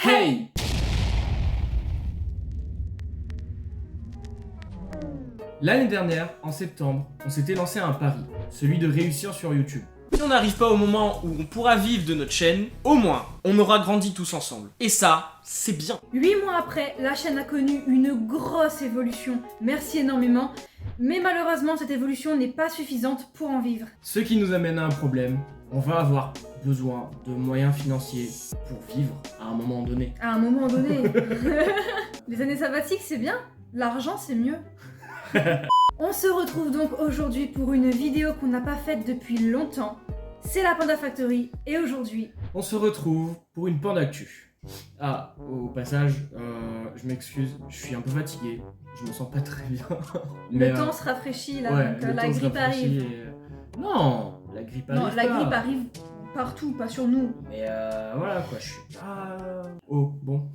Hey! L'année dernière, en septembre, on s'était lancé un pari, celui de réussir sur YouTube. Si on n'arrive pas au moment où on pourra vivre de notre chaîne, au moins, on aura grandi tous ensemble. Et ça, c'est bien. 8 mois après, la chaîne a connu une grosse évolution. Merci énormément. Mais malheureusement, cette évolution n'est pas suffisante pour en vivre. Ce qui nous amène à un problème, on va avoir besoin de moyens financiers pour vivre à un moment donné. À un moment donné. Les années sabbatiques, c'est bien. L'argent, c'est mieux. On se retrouve donc aujourd'hui pour une vidéo qu'on n'a pas faite depuis longtemps. C'est la Panda Factory et aujourd'hui... On se retrouve pour une Pandactu. Ah, au passage, je m'excuse, je suis un peu fatigué, je me sens pas très bien. Le temps se rafraîchit là, ouais, donc le la temps se grippe rafraîchit arrive. et, Non, la grippe arrive Non, la pas. grippe arrive partout, pas sur nous. Mais voilà quoi, je suis pas... Oh, bon.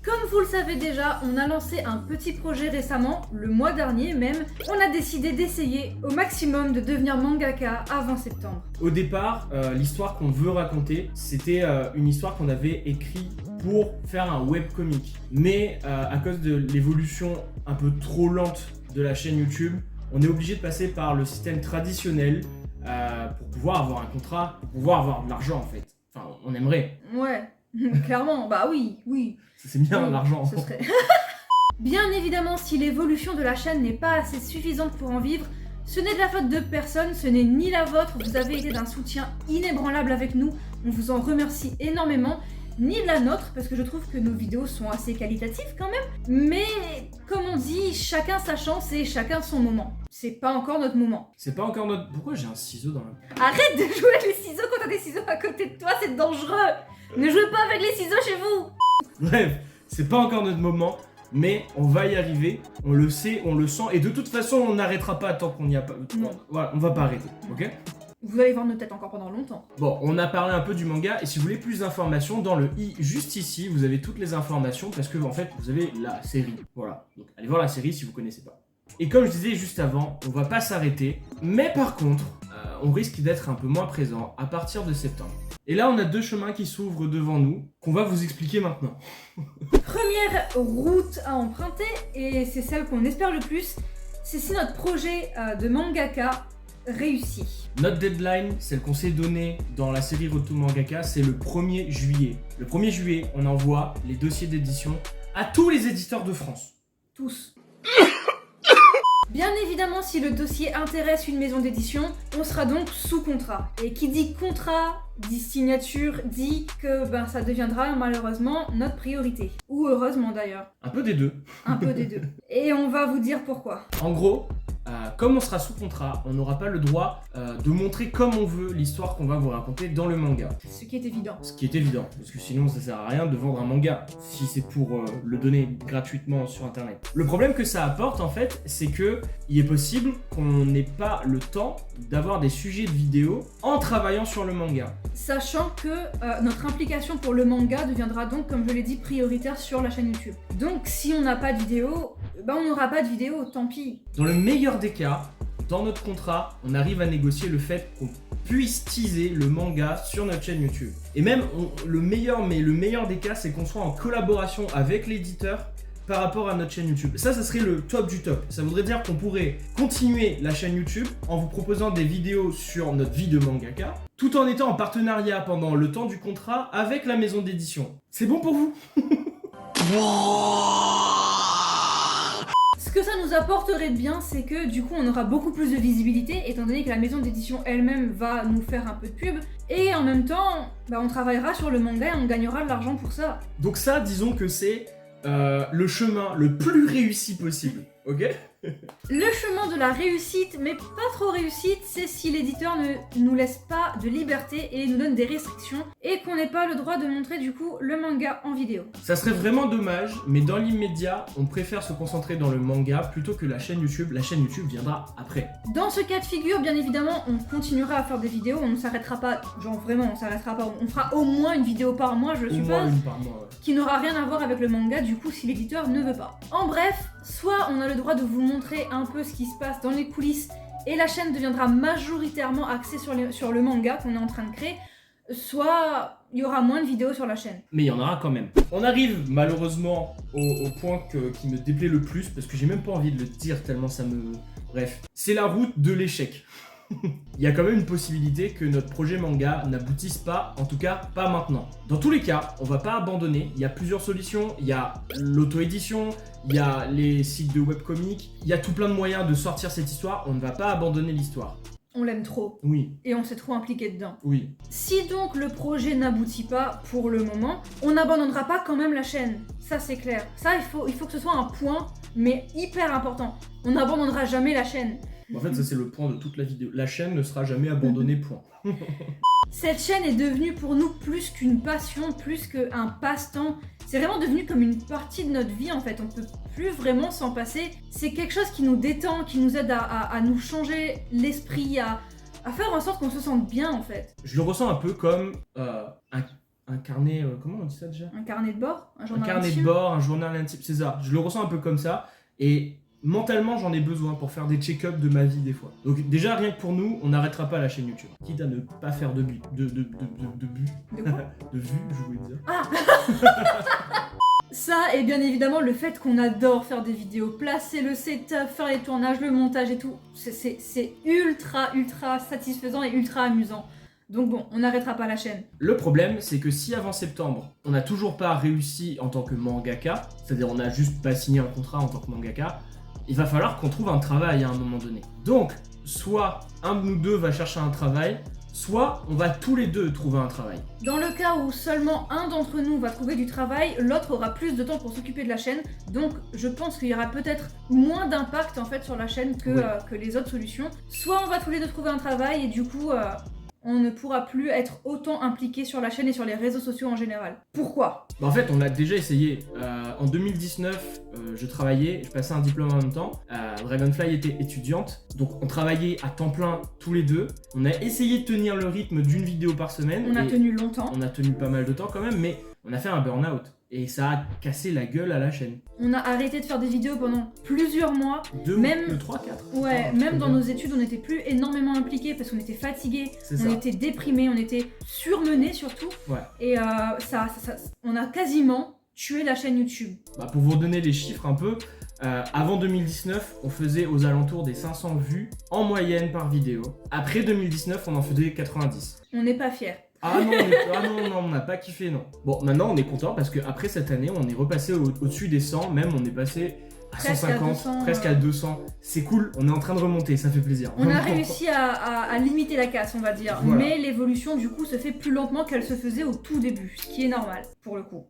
Comme vous le savez déjà, on a lancé un petit projet récemment, le mois dernier même. On a décidé d'essayer au maximum de devenir mangaka avant septembre. Au départ, l'histoire qu'on veut raconter, c'était une histoire qu'on avait écrite pour faire un webcomic. Mais à cause de l'évolution un peu trop lente de la chaîne YouTube, on est obligé de passer par le système traditionnel pour pouvoir avoir un contrat, pour pouvoir avoir de l'argent en fait. Enfin, on aimerait. Ouais, clairement, bah oui. C'est bien Oui, l'argent. ce serait... Bien évidemment, si l'évolution de la chaîne n'est pas assez suffisante pour en vivre, ce n'est de la faute de personne, ce n'est ni la vôtre, vous avez été d'un soutien inébranlable avec nous, on vous en remercie énormément, ni de la nôtre, parce que je trouve que nos vidéos sont assez qualitatives quand même, mais comme on dit, chacun sa chance et chacun son moment. C'est pas encore notre moment. C'est pas encore notre... Pourquoi j'ai un ciseau dans la... Arrête de jouer avec les ciseaux quand t'as des ciseaux à côté de toi, c'est dangereux. Ne jouez pas avec les ciseaux chez vous. Bref, c'est pas encore notre moment, mais on va y arriver, on le sait, on le sent, et de toute façon, on n'arrêtera pas tant qu'on n'y a pas... Non. Voilà, on va pas arrêter, ok? Vous allez voir nos têtes encore pendant longtemps. Bon, on a parlé un peu du manga, et si vous voulez plus d'informations, dans le i juste ici, vous avez toutes les informations, parce que en fait, vous avez la série. Voilà, donc allez voir la série si vous connaissez pas. Et comme je disais juste avant, on va pas s'arrêter, mais par contre, on risque d'être un peu moins présent à partir de septembre. Et là, on a deux chemins qui s'ouvrent devant nous, qu'on va vous expliquer maintenant. Première route à emprunter, et c'est celle qu'on espère le plus, c'est si notre projet de mangaka réussit. Notre deadline, celle qu'on s'est donnée dans la série Road to Mangaka, c'est le 1er juillet. Le 1er juillet, on envoie les dossiers d'édition à tous les éditeurs de France. Tous. Bien évidemment, si le dossier intéresse une maison d'édition, on sera donc sous contrat. Et qui dit contrat, dit signature, dit que ça deviendra malheureusement notre priorité. Ou heureusement d'ailleurs. Un peu des deux. Un peu des deux. Et on va vous dire pourquoi. En gros, comme on sera sous contrat, on n'aura pas le droit de montrer comme on veut l'histoire qu'on va vous raconter dans le manga. Ce qui est évident. Ce qui est évident, parce que sinon ça sert à rien de vendre un manga si c'est pour le donner gratuitement sur internet. Le problème que ça apporte en fait, c'est que il est possible qu'on n'ait pas le temps d'avoir des sujets de vidéo en travaillant sur le manga. Sachant que notre implication pour le manga deviendra donc, comme je l'ai dit, prioritaire sur la chaîne YouTube. Donc si on n'a pas de vidéo, on n'aura pas de vidéo, tant pis. Dans le meilleur des cas, dans notre contrat, on arrive à négocier le fait qu'on puisse teaser le manga sur notre chaîne YouTube. Et même, le meilleur des cas, c'est qu'on soit en collaboration avec l'éditeur par rapport à notre chaîne YouTube. Ça serait le top du top. Ça voudrait dire qu'on pourrait continuer la chaîne YouTube en vous proposant des vidéos sur notre vie de mangaka, tout en étant en partenariat pendant le temps du contrat avec la maison d'édition. C'est bon pour vous? Ce que ça nous apporterait de bien, c'est que du coup on aura beaucoup plus de visibilité, étant donné que la maison d'édition elle-même va nous faire un peu de pub, et en même temps, on travaillera sur le manga et on gagnera de l'argent pour ça. Donc ça, disons que c'est le chemin le plus réussi possible, ok? Le chemin de la réussite, mais pas trop réussite, c'est si l'éditeur ne nous laisse pas de liberté et nous donne des restrictions, et qu'on n'ait pas le droit de montrer du coup le manga en vidéo. Ça serait vraiment dommage, mais dans l'immédiat, on préfère se concentrer dans le manga plutôt que la chaîne YouTube. La chaîne YouTube viendra après. Dans ce cas de figure, bien évidemment, on continuera à faire des vidéos, on ne s'arrêtera pas, genre vraiment on s'arrêtera pas, on fera au moins une vidéo par mois, je Au suppose. moins une par mois, ouais. Qui n'aura rien à voir avec le manga du coup si l'éditeur ne veut pas. En bref, soit on a le droit de vous montrer un peu ce qui se passe dans les coulisses et la chaîne deviendra majoritairement axée sur le manga qu'on est en train de créer, soit il y aura moins de vidéos sur la chaîne. Mais il y en aura quand même. On arrive malheureusement au point qui me déplaît le plus, parce que j'ai même pas envie de le dire tellement ça me... Bref, c'est la route de l'échec. Il y a quand même une possibilité que notre projet manga n'aboutisse pas, en tout cas pas maintenant. Dans tous les cas, on va pas abandonner, il y a plusieurs solutions, il y a l'auto-édition, il y a les sites de webcomics, il y a tout plein de moyens de sortir cette histoire, on ne va pas abandonner l'histoire. On l'aime trop. Oui, Et on s'est trop impliqué dedans. oui. Si donc le projet n'aboutit pas pour le moment, on n'abandonnera pas quand même la chaîne. Ça c'est clair. Ça il faut que ce soit un point, mais hyper important. On n'abandonnera jamais la chaîne. En fait, ça c'est le point de toute la vidéo. La chaîne ne sera jamais abandonnée, point. Cette chaîne est devenue pour nous plus qu'une passion, plus qu'un passe-temps. C'est vraiment devenu comme une partie de notre vie en fait. On peut plus vraiment s'en passer. C'est quelque chose qui nous détend, qui nous aide à nous changer l'esprit, à faire en sorte qu'on se sente bien en fait. Je le ressens un peu comme un carnet... comment on dit ça déjà? Un carnet de bord, un Un journal carnet de intime. bord, un journal intime, c'est ça. Je le ressens un peu comme ça. Et mentalement, j'en ai besoin pour faire des check-ups de ma vie des fois. Donc déjà, rien que pour nous, on n'arrêtera pas la chaîne YouTube. Quitte à ne pas faire de but. De but. De quoi? De vue, je voulais dire. Ah Ça et bien évidemment le fait qu'on adore faire des vidéos, placer le setup, faire les tournages, le montage et tout, c'est ultra satisfaisant et ultra amusant. Donc bon, on n'arrêtera pas la chaîne. Le problème, c'est que si avant septembre, on n'a toujours pas réussi en tant que mangaka, c'est-à-dire on n'a juste pas signé un contrat en tant que mangaka, il va falloir qu'on trouve un travail à un moment donné. Donc, soit un de nous deux va chercher un travail, soit on va tous les deux trouver un travail. Dans le cas où seulement un d'entre nous va trouver du travail, l'autre aura plus de temps pour s'occuper de la chaîne. Donc je pense qu'il y aura peut-être moins d'impact en fait sur la chaîne que, Oui. que les autres solutions. Soit on va tous les deux trouver un travail et du coup on ne pourra plus être autant impliqué sur la chaîne et sur les réseaux sociaux en général. Pourquoi? Bah en fait, on l'a déjà essayé. En 2019, je travaillais, je passais un diplôme en même temps. Dragonfly était étudiante, donc on travaillait à temps plein tous les deux. On a essayé de tenir le rythme d'une vidéo par semaine. On a et tenu longtemps. on a tenu pas mal de temps quand même, mais on a fait un burn-out. Et ça a cassé la gueule à la chaîne. On a arrêté de faire des vidéos pendant plusieurs mois. Même- 3, 4. Ouais, même dans nos études, on n'était plus énormément impliqués parce qu'on était fatigués, C'est on ça. était déprimés, on était surmenés surtout. Ouais. Et on a quasiment tué la chaîne YouTube. Bah, pour vous donner les chiffres un peu, avant 2019, on faisait aux alentours des 500 vues en moyenne par vidéo. Après 2019, on en faisait 90. On n'est pas fiers. Ah non, on n'a pas kiffé, non. Bon, maintenant on est content parce qu'après cette année, on est repassé au-dessus des 100, même on est passé à Presque à 150, 200, presque à 200. C'est cool, on est en train de remonter, ça fait plaisir. On a Vraiment. réussi à limiter la casse, on va dire. Voilà. Mais l'évolution, du coup, se fait plus lentement qu'elle se faisait au tout début, ce qui est normal, pour le coup.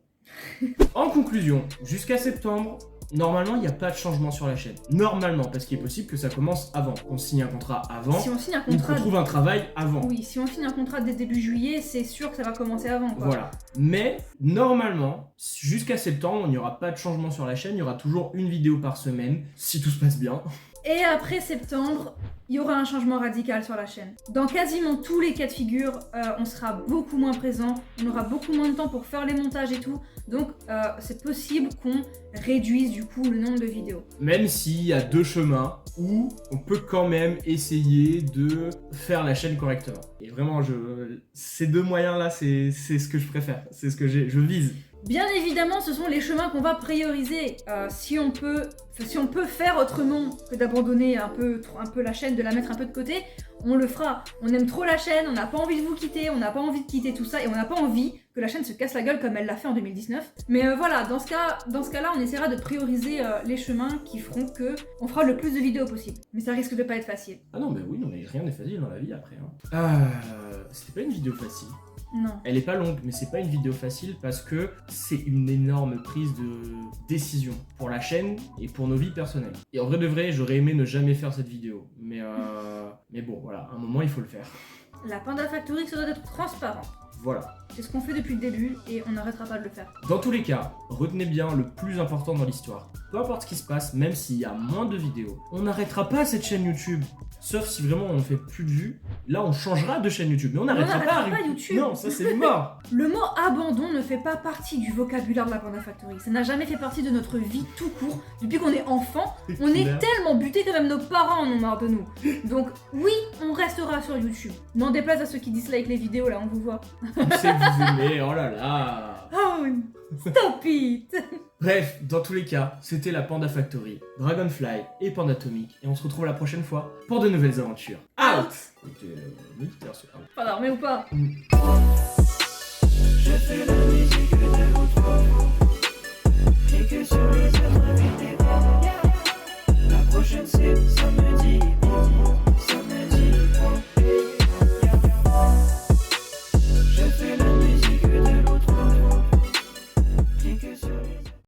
En conclusion, jusqu'à septembre, normalement il n'y a pas de changement sur la chaîne. Normalement, parce qu'il est possible que ça commence avant, qu'on signe un contrat avant, Si on signe un ou qu'on contrat... trouve un travail avant. Oui, si on signe un contrat dès début juillet, c'est sûr que ça va commencer avant, quoi. Voilà. Mais normalement, jusqu'à septembre, il n'y aura pas de changement sur la chaîne, il y aura toujours une vidéo par semaine, si tout se passe bien. Et après septembre, il y aura un changement radical sur la chaîne. Dans quasiment tous les cas de figure, on sera beaucoup moins présent, on aura beaucoup moins de temps pour faire les montages et tout. Donc c'est possible qu'on réduise du coup le nombre de vidéos. Même s'il y a deux chemins où on peut quand même essayer de faire la chaîne correctement. Et vraiment, ces deux moyens-là, c'est ce que je préfère, c'est ce que je vise. Bien évidemment, ce sont les chemins qu'on va prioriser. Si on peut faire autrement que d'abandonner un peu la chaîne, de la mettre un peu de côté, on le fera. On aime trop la chaîne, on n'a pas envie de vous quitter, on n'a pas envie de quitter tout ça, et on n'a pas envie que la chaîne se casse la gueule comme elle l'a fait en 2019. Mais voilà, dans ce cas-là, on essaiera de prioriser les chemins qui feront que on fera le plus de vidéos possible. Mais ça risque de pas être facile. Ah non, mais oui, non, mais rien n'est facile dans la vie après. C'était pas une vidéo facile. Non. Elle est pas longue, mais c'est pas une vidéo facile parce que c'est une énorme prise de décision pour la chaîne et pour nos vies personnelles. Et en vrai de vrai, j'aurais aimé ne jamais faire cette vidéo. Mais bon, voilà, à un moment, il faut le faire. La Panda Factory, ça doit être transparent. Voilà. C'est ce qu'on fait depuis le début et on n'arrêtera pas de le faire. Dans tous les cas, retenez bien le plus important dans l'histoire. Peu importe ce qui se passe, même s'il y a moins de vidéos, on n'arrêtera pas cette chaîne YouTube. sauf si vraiment on fait plus de vues. Là, on changera de chaîne YouTube, mais on Mais on n'arrêtera pas. n'arrêtera pas YouTube. Non, ça c'est mort. Le mot abandon ne fait pas partie du vocabulaire de la Panda Factory. Ça n'a jamais fait partie de notre vie tout court. Depuis qu'on est enfant, on est tellement butés que même nos parents en ont marre de nous. Donc oui, on restera sur YouTube. N'en déplaise à ceux qui dislike les vidéos, là, on vous voit. On sait que vous aimez, oh là là. Oh, stop it. Bref, dans tous les cas, c'était la Panda Factory, Dragonfly et Pandatomic, et on se retrouve la prochaine fois pour de nouvelles aventures. Out. C'était militaire, ce out. Pas d'armée ou pas? J'ai fait la musique et les autres.